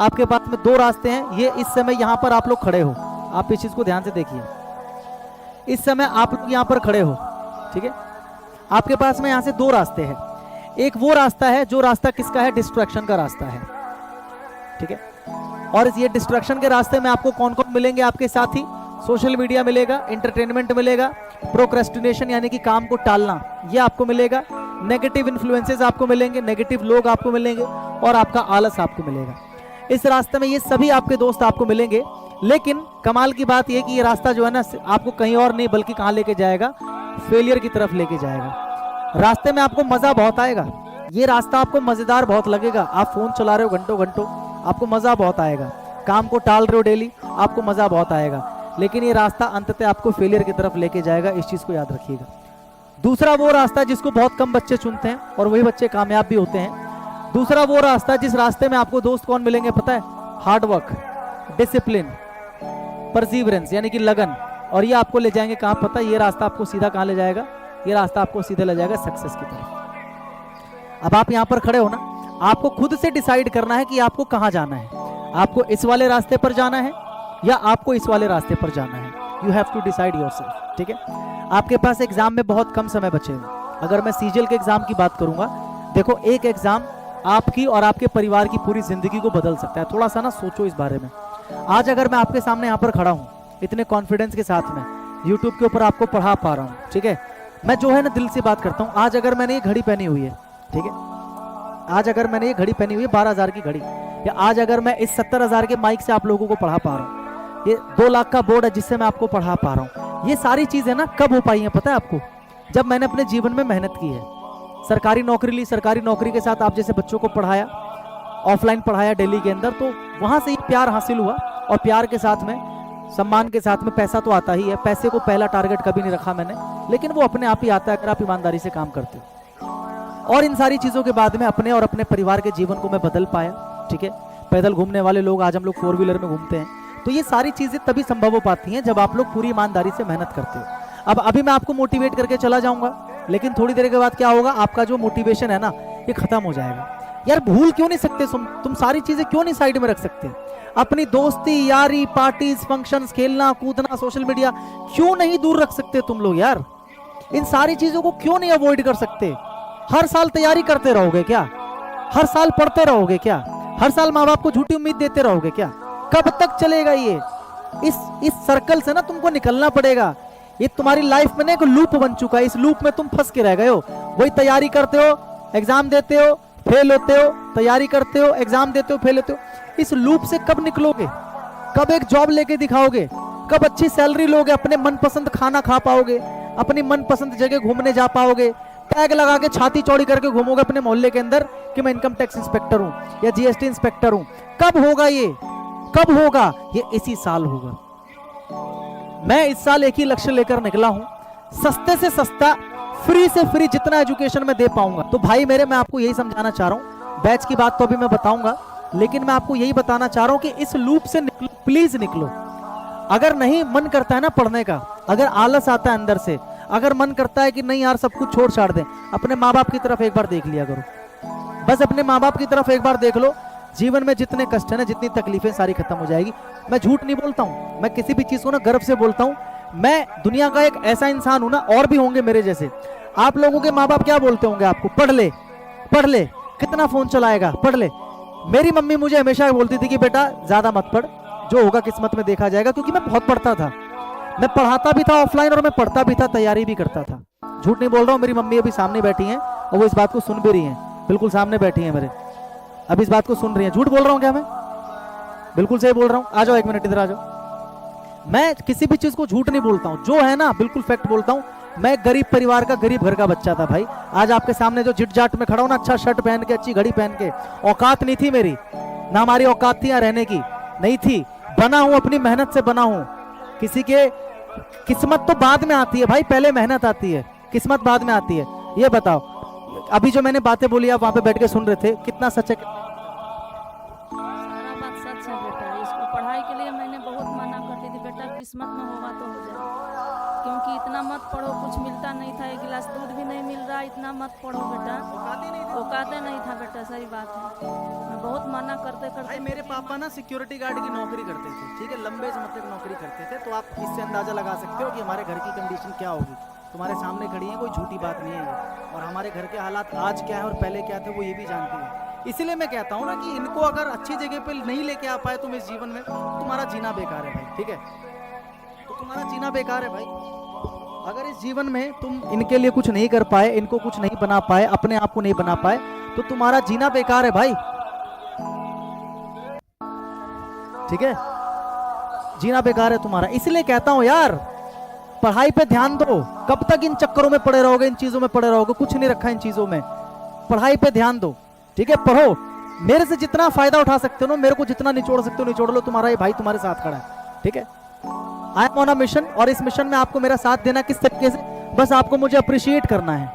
आपके पास में दो रास्ते हैं। ये इस समय यहाँ पर आप लोग खड़े हो, आप इस चीज को ध्यान से देखिए। इस समय आप लोग यहाँ पर खड़े हो, ठीक है। आपके पास में यहाँ से दो रास्ते हैं। एक वो रास्ता है जो रास्ता किसका है, डिस्ट्रैक्शन का रास्ता है, ठीक है। और ये डिस्ट्रैक्शन के रास्ते में आपको कौन कौन मिलेंगे आपके साथी, सोशल मीडिया मिलेगा, एंटरटेनमेंट मिलेगा, प्रोक्रेस्टिनेशन यानी कि काम को टालना ये आपको मिलेगा, नेगेटिव इन्फ्लुएंसेस आपको मिलेंगे, नेगेटिव लोग आपको मिलेंगे और आपका आलस आपको मिलेगा। इस रास्ते में ये सभी आपके दोस्त आपको मिलेंगे। लेकिन कमाल की बात यह कि ये रास्ता जो है ना आपको कहीं और नहीं बल्कि कहां लेके जाएगा, फेलियर की तरफ लेके जाएगा। रास्ते में आपको मजा बहुत आएगा, ये रास्ता आपको मजेदार बहुत लगेगा। आप फोन चला रहे हो घंटों घंटों, आपको मजा बहुत आएगा। काम को टाल रहे हो डेली, आपको मजा बहुत आएगा। लेकिन ये रास्ता अंततः आपको फेलियर की तरफ लेके जाएगा, इस चीज को याद रखिएगा। दूसरा वो रास्ता जिसको बहुत कम बच्चे चुनते हैं और वही बच्चे कामयाब भी होते हैं। दूसरा वो रास्ता जिस रास्ते में आपको दोस्त कौन मिलेंगे पता है, हार्ड वर्क, डिसिप्लिन, परसीवरेंस यानी कि लगन। और ये आपको ले जाएंगे कहां पता है, ये रास्ता आपको सीधा कहां ले जाएगा, ये रास्ता आपको सीधे ले जाएगा सक्सेस की तरफ। अब आप यहां पर खड़े हो ना, आपको खुद से डिसाइड करना है कि आपको कहां जाना है। आपको इस वाले रास्ते पर जाना है या आपको इस वाले रास्ते पर जाना है। You have to decide yourself, ठीक है। आपके पास एग्जाम में बहुत कम समय बचेगा। अगर मैं सीजीएल के एग्जाम की बात करूंगा, देखो एक एग्जाम आपकी और आपके परिवार की पूरी जिंदगी को बदल सकता है। थोड़ा सा ना सोचो इस बारे में। आज अगर मैं आपके सामने यहाँ पर खड़ा हूँ इतने कॉन्फिडेंस के साथ में, यूट्यूब के ऊपर आपको पढ़ा पा रहा हूँ, ठीक है। मैं जो है ना दिल से बात करता हूँ। आज अगर मैंने ये घड़ी पहनी हुई है, ठीक है, आज अगर मैंने ये घड़ी पहनी हुई है 12,000 की घड़ी, या आज अगर मैं इस 70,000 के माइक से आप लोगों को पढ़ा पा रहा हूँ, ये 2 लाख का बोर्ड है जिससे मैं आपको पढ़ा पा रहा हूँ, ये सारी चीजें ना कब हो पाई हैं पता है आपको, जब मैंने अपने जीवन में मेहनत की है। सरकारी नौकरी ली, सरकारी नौकरी के साथ आप जैसे बच्चों को पढ़ाया, ऑफलाइन पढ़ाया दिल्ली के अंदर, तो वहां से ही प्यार हासिल हुआ। और प्यार के साथ में, सम्मान के साथ में पैसा तो आता ही है। पैसे को पहला टारगेट कभी नहीं रखा मैंने, लेकिन वो अपने आप ही आता है अगर आप ईमानदारी से काम करते हो। और इन सारी चीजों के बाद में अपने और अपने परिवार के जीवन को मैं बदल पाया, ठीक है। पैदल घूमने वाले लोग आज हम लोग 4 व्हीलर में घूमते हैं। तो ये सारी चीजें तभी संभव हो पाती हैं जब आप लोग पूरी ईमानदारी से मेहनत करते हो। अब अभी मैं आपको मोटिवेट करके चला जाऊंगा, लेकिन थोड़ी देर के बाद क्या होगा, आपका जो मोटिवेशन है ना ये खत्म हो जाएगा। यार भूल क्यों नहीं सकते तुम सारी चीजें क्यों नहीं साइड में रख सकते? अपनी दोस्ती यारी, पार्टीज, फंक्शंस, खेलना कूदना, सोशल मीडिया क्यों नहीं दूर रख सकते तुम लोग? यार इन सारी चीजों को क्यों नहीं अवॉइड कर सकते? हर साल तैयारी करते रहोगे क्या? हर साल पढ़ते रहोगे क्या? हर साल माँ बाप को झूठी उम्मीद देते रहोगे क्या? कब तक चलेगा ये? इस सर्कल से ना तुमको निकलना पड़ेगा। ये तुम्हारी लाइफ में ना एक लूप बन चुका है, इस लूप में तुम फंस के रह गए हो। वही तैयारी करते हो, एग्जाम देते हो, फेल होते हो, तैयारी करते हो, एग्जाम देते हो, फेल होते हो। इस लूप से कब निकलोगे? कब एक जॉब लेके दिखाओगे? कब अच्छी सैलरी लोगे? अपने मनपसंद खाना खा पाओगे? अपनी मनपसंद जगह घूमने जा पाओगे? टैग लगा के छाती चौड़ी करके घूमोगे अपने मोहल्ले के अंदर कि मैं इनकम टैक्स इंस्पेक्टर हूं या जीएसटी इंस्पेक्टर हूं? कब होगा ये? कब होगा ये? इसी साल होगा। मैं इस साल एक ही लक्ष्य लेकर निकला हूं, सस्ते से सस्ता, फ्री से फ्री जितना एजुकेशन में दे पाऊंगा। तो भाई मेरे, मैं आपको यही समझाना चाह रहा हूं। बैच की बात तो अभी मैं बताऊंगा, लेकिन मैं आपको यही बताना चाह रहा हूं कि इस लूप से निकलो, प्लीज निकलो। अगर नहीं मन करता है ना पढ़ने का, अगर आलस आता है अंदर से, अगर मन करता है कि नहीं यार सब कुछ छोड़ छाड़ दें, अपने माँ बाप की तरफ एक बार देख लिया करो। बस अपने माँ बाप की तरफ एक बार देख लो। जीवन में जितने कष्ट है ना, जितनी तकलीफें, सारी खत्म हो जाएगी। मैं झूठ नहीं बोलता हूं, मैं किसी भी चीज को ना गर्व से बोलता हूं। मैं दुनिया का एक ऐसा इंसान हूं ना, और भी होंगे मेरे जैसे। आप लोगों के माँ बाप क्या बोलते होंगे आपको? पढ़ ले, पढ़ ले, कितना फोन चलाएगा, पढ़ ले। मेरी मम्मी मुझे हमेशा बोलती थी कि बेटा ज्यादा मत पढ़, जो होगा किस्मत में देखा जाएगा। क्योंकि मैं बहुत पढ़ता था, मैं पढ़ाता भी था ऑफलाइन और मैं पढ़ता भी था, तैयारी भी करता था। झूठ नहीं बोल रहा हूँ। मेरी मम्मी अभी सामने बैठी हैं और वो इस बात को सुन भी रही हैं, बिल्कुल सामने बैठी हैं मेरे, अभी इस बात को सुन रही हैं। झूठ बोल रहा हूँ क्या मैं? बिल्कुल सही बोल रहा हूँ। आ जाओ एक मिनट, इधर आ जाओ। मैं किसी भी चीज को झूठ नहीं बोलता हूँ, जो है ना बिल्कुल फैक्ट बोलता हूँ। मैं गरीब परिवार का, गरीब घर का बच्चा था भाई। आज आपके सामने जो जिट जाट में खड़ा हूं ना, अच्छा शर्ट पहन के, अच्छी घड़ी पहन के, औकात नहीं थी मेरी, ना हमारी औकात थी यहाँ रहने की, नहीं थी। बना हूं, अपनी मेहनत से बना हूं। किसी के किस्मत तो बाद में आती है भाई, पहले मेहनत आती है, किस्मत बाद में आती है। ये बताओ, अभी जो मैंने बातें बोली आप वहां पे बैठ के सुन रहे थे, कितना सच है? सारा बात सच है बेटा। इसको पढ़ाई के लिए मैंने बहुत मना करती थी, बेटा किस्मत में होगा तो हो जाए, क्योंकि इतना मत पढ़ो, कुछ मिलता नहीं था, 1 गिलास दूध भी नहीं मिल रहा, इतना मत पढ़ो बेटा, औकाते नहीं था बेटा, सही बात है। बहुत मना करते भाई करते मेरे पापा ना सिक्योरिटी गार्ड की नौकरी करते थे, ठीक है, लंबे समय तक नौकरी करते थे, तो आप इससे अंदाजा लगा सकते हो कि हमारे घर की कंडीशन क्या होगी। तुम्हारे सामने खड़ी है, कोई झूठी बात नहीं है ये। और हमारे घर के हालात आज क्या है और पहले क्या थे वो ये भी जानती है। इसीलिए मैं कहता हूँ ना कि इनको अगर अच्छी जगह पे नहीं लेके आ पाए तुम इस जीवन में, तो तुम्हारा जीना बेकार है भाई, ठीक है, तो तुम्हारा जीना बेकार है भाई। अगर इस जीवन में तुम इनके लिए कुछ नहीं कर पाए, इनको कुछ नहीं बना पाए, अपने आप को नहीं बना पाए, तो तुम्हारा जीना बेकार है भाई, ठीक है, जीना बेकार है तुम्हारा। इसलिए कहता हूं यार, पढ़ाई पे ध्यान दो। कब तक इन चक्करों में पड़े रहोगे, इन चीजों में पड़े रहोगे, कुछ नहीं रखा इन चीजों में। पढ़ाई पे ध्यान दो, ठीक है, पढ़ो। मेरे से जितना फायदा उठा सकते हो, मेरे को जितना निचोड़ सकते हो निचोड़ लो, तुम्हारा ये भाई तुम्हारे साथ खड़ा है, ठीक है। I am on a mission, और इस मिशन में आपको मेरा साथ देना किस तरीके से, बस आपको मुझे अप्रिशिएट करना है,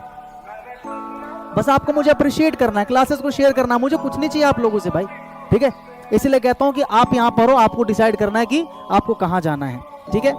बस आपको मुझे अप्रिशिएट करना है, क्लासेस को शेयर करना है, मुझे कुछ नहीं चाहिए आप लोगों से भाई, ठीक है। इसलिए कहता हूं कि आप यहां पर हो, आपको डिसाइड करना है कि आपको कहां जाना है, ठीक है।